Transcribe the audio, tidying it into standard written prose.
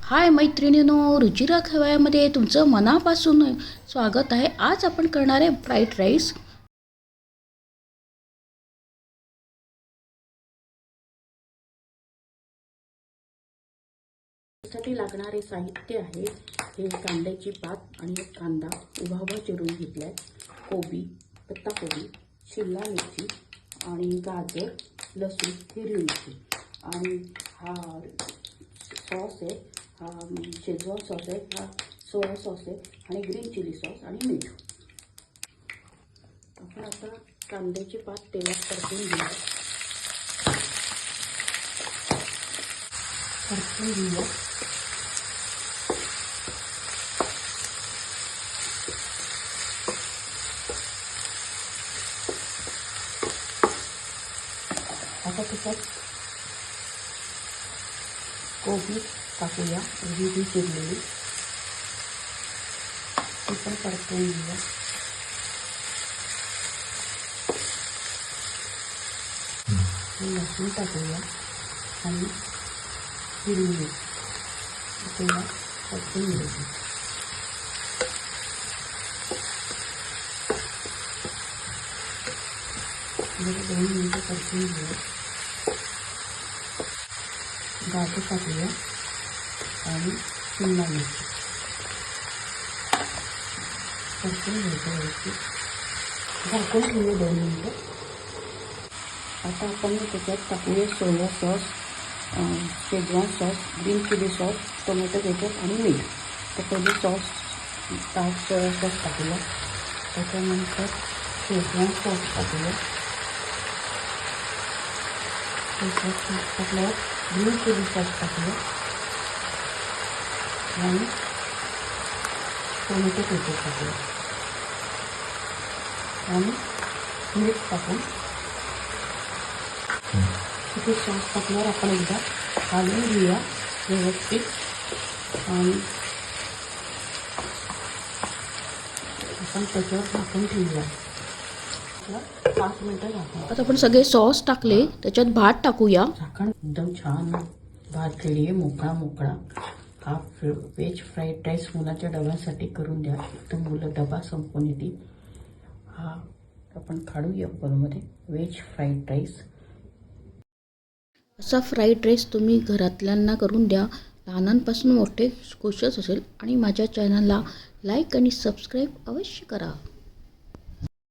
हाय मैत्रिणींनो, रुचिरा खवयामध्ये तुमचं मनापासून स्वागत आहे। आज आपण करणार आहे फ्राईड राईस। त्यासाठी लागणारे साहित्य आहे हे कांद्याची पात आणि एक कांदा उभा उभा चिरून घेतलाय, कोबी, पत्ताकोबी, शिमला मिरची आणि गाजर, लसूण, हिरवी मिरची आणि हा सॉस आहे, हा शेजवान सॉस आहे, हा सोया सॉस आहे आणि ग्रीन चिली सॉस आणि मीठ। आपण आता कांद्याची पात तेलात परतून घेऊया। आता त्याच्यात कोबी टाकूया, उभी चिरलेली, ती पण परतून घेऊया। लसूण टाकूया आणि हिरवी मिरची त्याला परतून घ्यायची। जरा 2 मिनिटं परतून घेऊया। गाजर टाकूया आणि शिमला मिरची परतून घ्यायचं व्यवस्थित, झाकून ठेवूया 2 मिनिटं। आता आपण त्याच्यात टाकूया soya sauce, schezwan sauce, green chilli sauce, tomato ketchup आणि मीठ। तर पहिले सोया सॉस टाकूया, त्याच्यानंतर शेजवान सॉस टाकूया, शेजवान सॉस टाकल्यावर ग्रीन चिली सॉस टाकूया आणि टोमॅटो केचप टाकूया आणि मीठ टाकून तिथे सॉस टाकल्यावर आपण एकदा घालून घेऊया व्यवस्थित आणि आपण त्याच्यावर झाकून ठेवूया 5 मिनिटं झाकून। आता आपण सगळे सॉस टाकले, त्याच्यात भात टाकूया। झाकण एकदम छान भात रेडी आहे, मोकळा मोकळा। हा व्हेज फ्राईड राईस मुलाच्या डब्यासाठी करून द्या, एकदम मुलं डबा संपवून येतील। हा आपण काढूया बोलमध्ये व्हेज फ्राईड राईस। असा फ्राईड राईस तुम्ही घरातल्यांना करून द्या, लहानांपासून मोठे खुशच असेल। आणि माझ्या चॅनलला लाईक आणि सबस्क्राईब अवश्य करा।